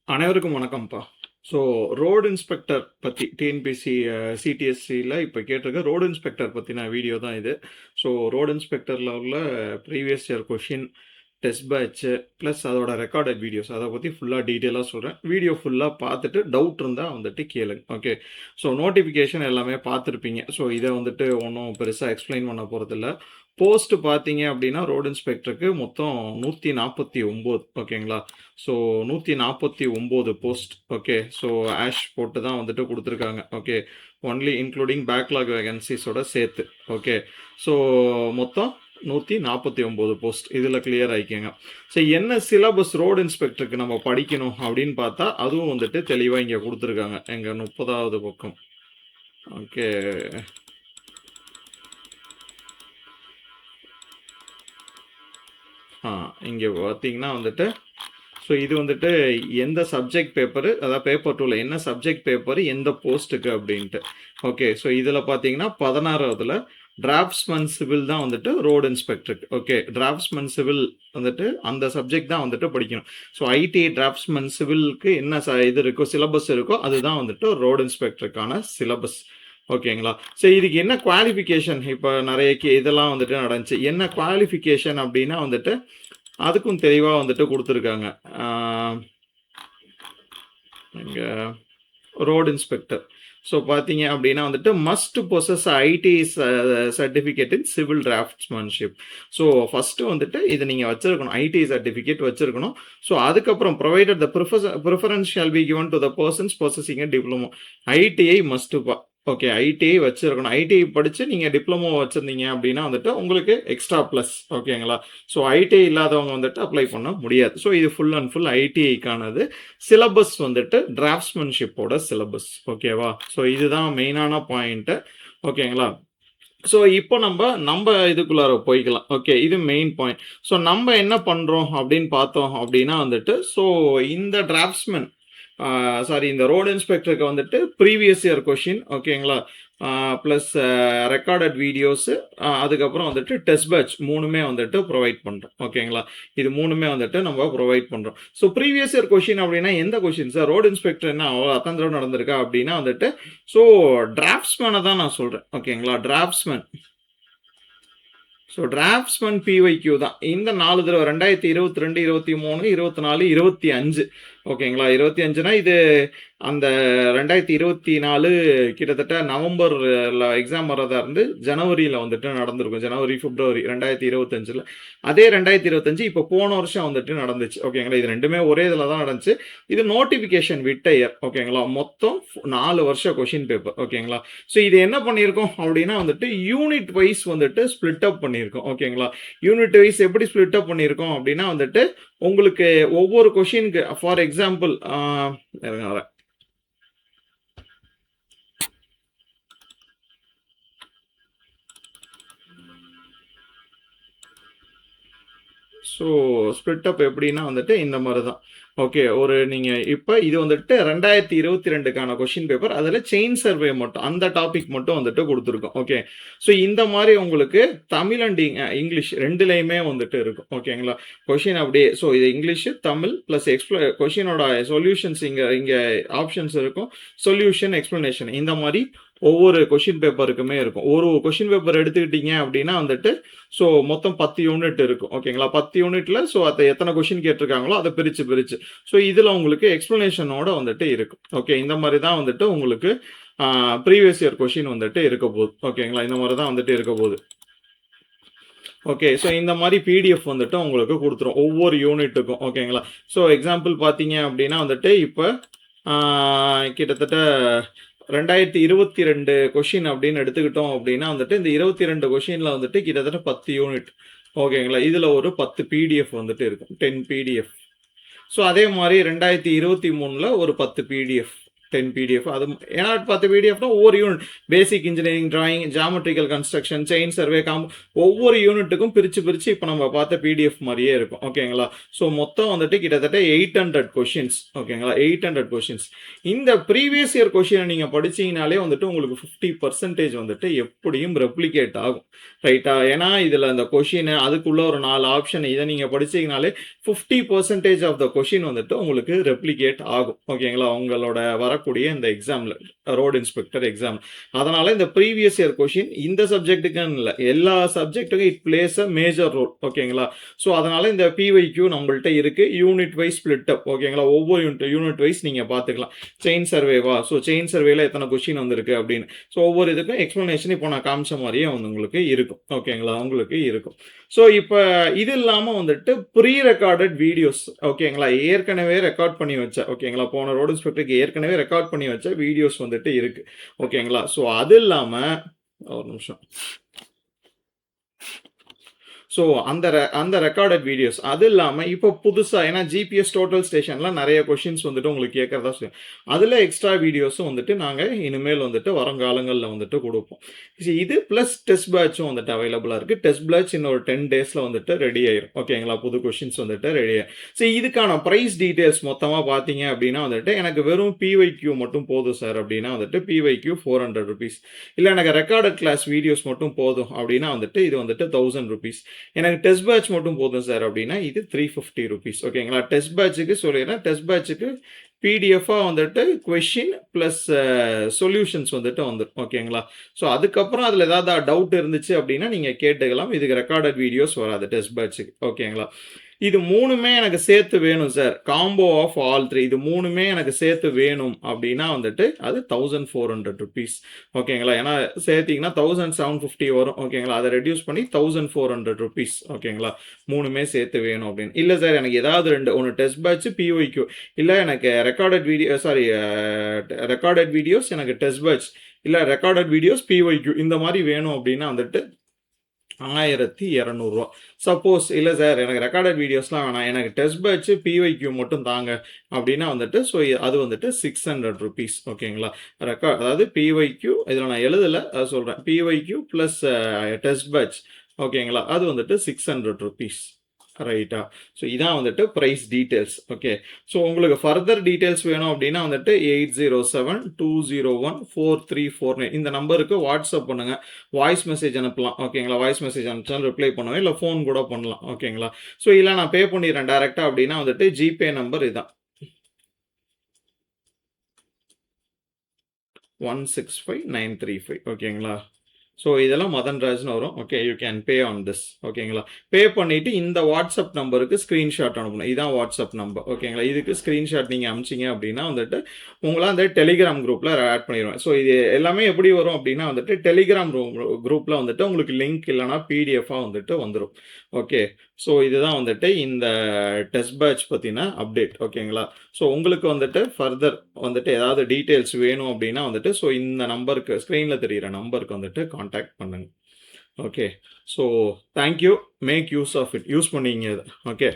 அனைவருக்கும் வணக்கம்ப்பா. So road inspector பத்தி டிஎன்பிஎஸ்சி சிடிஎஸ்சில இப்ப கேட்டிருக்க ரோடு இன்ஸ்பெக்டர் பத்தின வீடியோ தான் இது. ஸோ ரோடு இன்ஸ்பெக்டர்ல உள்ள previous year question, test patch, plus அதோட ரெக்கார்டட் வீடியோஸ் அதை பத்தி ஃபுல்லா டீட்டெயிலா சொல்றேன். வீடியோ ஃபுல்லா பார்த்துட்டு டவுட் இருந்தா வந்துட்டு கேளுங்க. ஓகே. ஸோ நோட்டிஃபிகேஷன் எல்லாமே பார்த்துருப்பீங்க. ஸோ இதை வந்துட்டு ஒன்றும் பெருசா எக்ஸ்பிளைன் பண்ண போறதில்ல. போஸ்ட் பார்த்தீங்க அப்படின்னா ரோடு இன்ஸ்பெக்டருக்கு மொத்தம் 149. ஓகேங்களா? So 149 post. Okay. So ash போட்டு தான் வந்துட்டு கொடுத்துருக்காங்க. ஓகே. ஒன்லி இன்க்ளூடிங் பேக்லாக் வேகன்சிஸோட சேர்த்து. ஓகே. ஸோ மொத்தம் 149 போஸ்ட். இதில் கிளியர் ஆகிக்கங்க. ஸோ என்ன சிலபஸ் ரோடு இன்ஸ்பெக்டருக்கு நம்ம படிக்கணும் அப்படின்னு பார்த்தா அதுவும் வந்துட்டு தெளிவாக இங்கே கொடுத்துருக்காங்க. எங்கள் 30வது பக்கம். ஓகே. இங்கே பார்த்தீங்கன்னா வந்துட்டு ஸோ இது வந்துட்டு எந்த சப்ஜெக்ட் பேப்பரு, அதாவது பேப்பர் 2ல என்ன சப்ஜெக்ட் பேப்பர் எந்த போஸ்ட்டுக்கு அப்படின்ட்டு. ஓகே. ஸோ இதில் பார்த்தீங்கன்னா 16வதுல டிராஃப்ட்ஸ்மேன் சிவில் தான் வந்துட்டு ரோடு இன்ஸ்பெக்டருக்கு. ஓகே. டிராஃப்ட்ஸ்மேன் சிவில் வந்துட்டு அந்த சப்ஜெக்ட் தான் வந்துட்டு படிக்கணும். ஸோ ஐடி டிராஃப்ட்ஸ்மேன் சிவிலுக்கு என்ன இது இருக்கோ, சிலபஸ் இருக்கோ அதுதான் வந்துட்டு ரோடு இன்ஸ்பெக்டருக்கான சிலபஸ். ஓகேங்களா? ஸோ இதுக்கு என்ன குவாலிஃபிகேஷன், இப்போ நிறைய இதெல்லாம் வந்துட்டு நடந்துச்சு. என்ன குவாலிஃபிகேஷன் அப்படின்னா வந்துட்டு அதுக்கும் தெளிவாக வந்துட்டு கொடுத்துருக்காங்க. இங்கே ரோடு இன்ஸ்பெக்டர். ஸோ பார்த்தீங்க அப்படின்னா வந்துட்டு must possess IT certificate in civil draftsmanship. So first வந்துட்டு இதை நீங்கள் வச்சிருக்கணும், ஐடி சர்டிஃபிகேட் வச்சிருக்கணும். ஸோ அதுக்கப்புறம் provided the preference shall be given to the persons possessing diploma. ITI மஸ்ட்டுப்பா. ஓகே. ஐடிஐ வச்சிருக்கணும். ஐடிஐ படித்து நீங்கள் டிப்ளமோ வச்சுருந்தீங்க அப்படின்னா வந்துட்டு உங்களுக்கு எக்ஸ்ட்ரா ப்ளஸ். ஓகேங்களா? ஸோ ஐடிஐ இல்லாதவங்க வந்துட்டு அப்ளை பண்ண முடியாது. ஸோ இது ஃபுல் அண்ட் ஃபுல் ஐடிஐக்கானது. சிலபஸ் வந்துட்டு டிராஃப்ட்ஸ்மேன்ஷிப்போட சிலபஸ். ஓகேவா? ஸோ இதுதான் மெயினான பாயிண்ட்டு. ஓகேங்களா? ஸோ இப்போ நம்ம இதுக்குள்ளார போய்க்கலாம். ஓகே. இது மெயின் பாயிண்ட். ஸோ நம்ம என்ன பண்ணுறோம் அப்படின்னு பார்த்தோம் அப்படின்னா வந்துட்டு ஸோ இந்த டிராஃப்ட்ஸ்மேன் சாரி இந்த ரோடு இன்ஸ்பெக்டருக்கு வந்துட்டு ப்ரீவியஸ் இயர் கொஷின். ஓகேங்களா? ப்ளஸ் ரெக்கார்டட் வீடியோஸு, அதுக்கப்புறம் வந்துட்டு டெஸ்ட் பேட்ச் மூணுமே வந்துட்டு ப்ரொவைட் பண்ணுறோம். ஓகேங்களா? இது மூணுமே வந்துட்டு நம்ம ப்ரொவைட் பண்ணுறோம். ஸோ ப்ரீவியஸ் இயர் கொஷின் அப்படின்னா எந்த கொஷின் சார்? ரோடு இன்ஸ்பெக்டர் என்ன அவ்வளோ அத்தனை தடவை நடந்திருக்கா அப்படின்னா வந்துட்டு ஸோ டிராஃப்ட்ஸ்மேனை தான் நான் சொல்கிறேன். ஓகேங்களா? டிராஃப்ட்ஸ்மேன். ஸோ டிராஃப்ட்ஸ்மேன் பிஒய்க்யூ தான் இந்த 4 தடவை 2022, 23, 24, 25. ஓகேங்களா? 25னா இது அந்த 2024 கிட்டத்தட்ட நவம்பரில் எக்ஸாம் வரதா இருந்து ஜனவரியில் வந்துட்டு நடந்திருக்கும். ஜனவரி, பிப்ரவரி 2025. அதே 2025 இப்போ போன வருஷம் வந்துட்டு நடந்துச்சு. ஓகேங்களா? இது ரெண்டுமே ஒரே இதில் தான் நடந்துச்சு. இது நோட்டிஃபிகேஷன் விட்ட இயர். ஓகேங்களா? மொத்தம் 4 வருஷம் கொஷின் பேப்பர். ஓகேங்களா? ஸோ இது என்ன பண்ணியிருக்கோம் அப்படின்னா வந்துட்டு யூனிட் வைஸ் வந்துட்டு ஸ்பிளிட் அப் பண்ணியிருக்கோம். ஓகேங்களா? யூனிட் வைஸ் எப்படி ஸ்பிளிட் அப் பண்ணியிருக்கோம் அப்படின்னா வந்துட்டு உங்களுக்கு ஒவ்வொரு கொஷினுக்கு ஃபார் எக்ஸாம்பிள் வரேன். ஸோ ஸ்பிளிட் அப் எப்படின்னா வந்துட்டு இந்த மாதிரி தான். ஓகே. ஒரு நீங்கள் இப்போ இது வந்துட்டு 2022க்கான கொஷின் பேப்பர். அதில் செயின் சர்வே மட்டும் அந்த டாபிக் மட்டும் வந்துட்டு கொடுத்துருக்கோம். ஓகே. ஸோ இந்த மாதிரி உங்களுக்கு தமிழ் அண்ட் இங்கிலீஷ் ரெண்டுலேயுமே வந்துட்டு இருக்கும். ஓகேங்களா? கொஷின் அப்படியே. ஸோ இது இங்கிலீஷு, தமிழ் ப்ளஸ் கொஷினோட சொல்யூஷன்ஸ் இங்கே ஆப்ஷன்ஸ் இருக்கும். சொல்யூஷன், எக்ஸ்பிளனேஷன் இந்த மாதிரி ஒவ்வொரு கொஷின் பேப்பருக்குமே இருக்கும். ஒரு கொஷின் பேப்பர் எடுத்துக்கிட்டீங்க அப்படின்னா வந்துட்டு ஸோ மொத்தம் 10 யூனிட் இருக்கும். ஓகேங்களா? 10 யூனிட்ல ஸோ அதை எத்தனை கொஷின் கேட்டிருக்காங்களோ அதை பிரித்து ஸோ இதில் உங்களுக்கு எக்ஸ்பிளனேஷனோட வந்துட்டு இருக்கும். ஓகே. இந்த மாதிரி தான் வந்துட்டு உங்களுக்கு ப்ரீவியஸ் இயர் கொஷின் வந்துட்டு இருக்க போகுது. ஓகேங்களா? இந்த மாதிரி தான் வந்துட்டு இருக்க போகுது. ஓகே. ஸோ இந்த மாதிரி பிடிஎஃப் வந்துட்டு உங்களுக்கு கொடுத்துரும் ஒவ்வொரு யூனிட்டுக்கும். ஓகேங்களா? ஸோ எக்ஸாம்பிள் பார்த்தீங்க அப்படின்னா வந்துட்டு இப்போ கிட்டத்தட்ட 2022 கொஷின் அப்படின்னு எடுத்துக்கிட்டோம் அப்படின்னா வந்துட்டு இந்த 22 கொஷினில் வந்துட்டு கிட்டத்தட்ட 10 யூனிட். ஓகேங்களா? இதில் ஒரு 10 பிடிஎஃப் வந்துட்டு இருக்கும். 10 பிடிஎஃப். ஸோ அதே மாதிரி 2023ல் ஒரு 10 பிடிஎஃப். 10 பிடிஎஃப் அது ஏன்னா 10 பிடிஎஃப்னா ஒவ்வொரு யூனிட் பேசிக் engineering drawing geometrical construction chain survey ஒவ்வொரு யூனிட்டுக்கும் பிரித்து இப்போ நம்ம பார்த்த பிடிஎஃப் மாதிரியே இருக்கும் ஓகேங்களா. ஸோ மொத்தம் வந்துட்டு கிட்டத்தட்ட 800 கொஷின்ஸ் ஓகேங்களா. 800 கொஷின்ஸ். இந்த ப்ரீவியஸ் இயர் கொஷினை நீங்கள் படிச்சீங்கனாலே வந்துட்டு உங்களுக்கு 50% வந்துட்டு எப்படியும் ரெப்ளிகேட் ஆகும் ரைட்டா. ஏன்னா இதில் அந்த கொஷின் அதுக்குள்ள ஒரு 4 ஆப்ஷன் இதை நீங்கள் படிச்சீங்கனாலே 50% ஆஃப் த கொஷின் வந்துட்டு உங்களுக்கு ரெப்ளிகேட் ஆகும் ஓகேங்களா உங்களோட வரக்கூடிய இந்த எக்ஸாமில் ரோடு இன்ஸ்பெக்டர் எக்ஸாம். அதனால இந்த ப்ரீவியஸ் இயர் கொஷின் இந்த சப்ஜெக்ட்டுக்குன்னு இல்லை எல்லா சப்ஜெக்ட்டுக்கும் it plays a major role ஓகேங்களா. ஸோ அதனால இந்த பிவைக்யூ நம்மள்ட்ட இருக்கு யூனிட் வைஸ் ஸ்பிளிட் அப் ஓகேங்களா. ஒவ்வொரு யூனிட் வைஸ் நீங்கள் பார்த்துக்கலாம். செயின் சர்வேவா, ஸோ செயின் சர்வேல எத்தனை கொஷின் வந்திருக்கு அப்படின்னு. ஸோ ஒவ்வொரு இதுக்கும் எக்ஸ்பிளனேஷன் இப்போ நான் காமிச்ச மாதிரியே வந்து உங்களுக்கு இருக்கும் ஓகேங்களா உங்களுக்கு இருக்கும். ஸோ இப்போ இது இல்லாமல் வந்துட்டு ப்ரீ ரெக்கார்டட் வீடியோஸ் ஓகேங்களா ஏற்கனவே ரெக்கார்ட் பண்ணி வச்ச ஓகேங்களா போன ரோடு இன்ஸ்பெக்டருக்கு ஏற்கனவே ரெக்கார்ட் பண்ணி வச்ச வீடியோஸ் வந்துட்டு இருக்கு ஓகேங்களா. ஸோ அது இல்லாமல் ஒரு நிமிஷம். ஸோ அந்த ரெக்கார்டட் வீடியோஸ் அது இல்லாமல் இப்போ புதுசாக ஏன்னா ஜிபிஎஸ் டோட்டல் ஸ்டேஷனில் நிறைய கொஷின்ஸ் வந்துட்டு உங்களுக்கு கேட்கறதா சொல்லுவோம். அதில் எக்ஸ்ட்ரா வீடியோஸும் வந்துட்டு நாங்கள் இனிமேல் வந்துட்டு வருங்காலங்களில் வந்துட்டு கொடுப்போம். இது ப்ளஸ் டெஸ்ட் பேட்சும் வந்துட்டு அவைலபிளாக இருக்குது. டெஸ்ட் பேட்ச் இன்னொரு 10 டேஸில் வந்துட்டு ரெடி ஆயிரும் ஓகேங்களா. புது கொஷின்ஸ் வந்துட்டு ரெடி ஆயிரும். ஸோ இதுக்கான ப்ரைஸ் டீட்டெயில்ஸ் மொத்தமாக பார்த்தீங்க அப்படின்னா வந்துட்டு எனக்கு வெறும் பிவைக்யூ மட்டும் போதும் சார் அப்படின்னா வந்துட்டு பிவைக்யூ 400 rupees. இல்லை எனக்கு ரெக்கார்டட் கிளாஸ் வீடியோஸ் மட்டும் போதும் அப்படின்னா வந்துட்டு இது வந்துட்டு 1000 rupees. எனக்கு டெஸ்ட் பேட்ச் மட்டும் போதும் சார் அப்படின்னா இது 350 rupees ஓகேங்களா. டெஸ்ட் பேட்சுக்கு சொல்லிடுறேன். டெஸ்ட் பேட்சுக்கு பிடிஎஃபாக வந்துட்டு கொஷின் ப்ளஸ் சொல்யூஷன்ஸ் வந்துட்டு வந்துடும் ஓகேங்களா. ஸோ அதுக்கப்புறம் அதில் ஏதாவது டவுட் இருந்துச்சு அப்படின்னா நீங்கள் கேட்டுக்கலாம். இதுக்கு ரெக்கார்டட் வீடியோஸ் வராது டெஸ்ட் பேட்சுக்கு ஓகேங்களா. இது மூணுமே எனக்கு சேர்த்து வேணும் சார் காம்போ ஆஃப் ஆல் 3 இது மூணுமே எனக்கு சேர்த்து வேணும் அப்படின்னா வந்துட்டு அது 1400 rupees ஓகேங்களா. ஏன்னா சேர்த்திங்கன்னா 1750 வரும் ஓகேங்களா. அதை ரெடியூஸ் பண்ணி 1400 rupees ஓகேங்களா. மூணுமே சேர்த்து வேணும் அப்படின்னு. இல்லை சார் எனக்கு ஏதாவது ஒன்று டெஸ்ட் பேட்ச் பிஒய்க்யூ இல்லை எனக்கு ரெக்கார்டட் வீடியோஸ் எனக்கு டெஸ்ட் பேட்ச் இல்லை ரெக்கார்டட் வீடியோஸ் பிஒய்க்யூ இந்த மாதிரி வேணும் அப்படின்னா வந்துட்டு 1200 சப்போஸ் இல்லை சார் எனக்கு ரெக்கார்டட் வீடியோஸ்லாம் வேணாம் எனக்கு டெஸ்ட் பேட்ச் பிஒய்க்யூ மட்டும் தாங்க அப்படின்னா வந்துட்டு ஸோ அது வந்துட்டு 600 rupees ஓகேங்களா. அதாவது பிஒய்க்யூ இதில் நான் எழுதலை அதை சொல்கிறேன். பிஒய்க்யூ ப்ளஸ் டெஸ்ட் பேட்ச் ஓகேங்களா அது வந்துட்டு 600 rupees ரைட்டா. ஸோ இதான் வந்துட்டு ப்ரைஸ் டீட்டெயில்ஸ் ஓகே. ஸோ உங்களுக்கு ஃபர்தர் டீட்டெயில்ஸ் வேணும் அப்படின்னா வந்துட்டு 8072014349 இந்த நம்பருக்கு வாட்ஸ்அப் பண்ணுங்க. வாய்ஸ் மெசேஜ் அனுப்பலாம் ஓகேங்களா. வாய்ஸ் மெசேஜ் அனுப்பிச்சாலும் ரிப்ளை பண்ணுவேன் இல்லை ஃபோன் கூட பண்ணலாம் ஓகேங்களா. ஸோ இல்லை நான் பே பண்ணிடுறேன் டேரெக்டாக அப்படின்னா வந்துட்டு ஜிபே நம்பர் இதான் 165935 ஓகேங்களா. ஸோ இதெல்லாம் மதன்ராஜ்னு வரும் okay. You can pay on this ஓகேங்களா. பே பண்ணிவிட்டு இந்த வாட்ஸ்அப் நம்பருக்கு ஸ்க்ரீன்ஷாட் அனுப்பணும். இதான் வாட்ஸ்அப் நம்பர் ஓகேங்களா. இதுக்கு ஸ்க்ரீன்ஷாட் நீங்கள் அனுப்பிச்சிங்க அப்படின்னா வந்துட்டு உங்களை அந்த டெலிகிராம் குரூப்பில் ஆட் பண்ணிடுவேன். ஸோ இது எல்லாமே எப்படி வரும் அப்படின்னா வந்துட்டு டெலிகிராம் குரூப்பில் வந்துட்டு உங்களுக்கு லிங்க் இல்லைனா பிடிஎஃபாக வந்துட்டு வந்துடும் ஓகே. ஸோ இதுதான் வந்துட்டு இந்த டெஸ்ட் பேட்ச் பற்றின அப்டேட் ஓகேங்களா. ஸோ உங்களுக்கு வந்துட்டு ஃபர்தர் வந்துட்டு ஏதாவது டீட்டெயில்ஸ் வேணும் அப்படின்னா வந்துட்டு ஸோ இந்த நம்பருக்கு ஸ்க்ரீனில் தெரிகிற நம்பருக்கு வந்துட்டு காண்டாக்ட் பண்ணுங்க okay. So thank you. Make use of it. Use பண்ணிங்க ஓகே.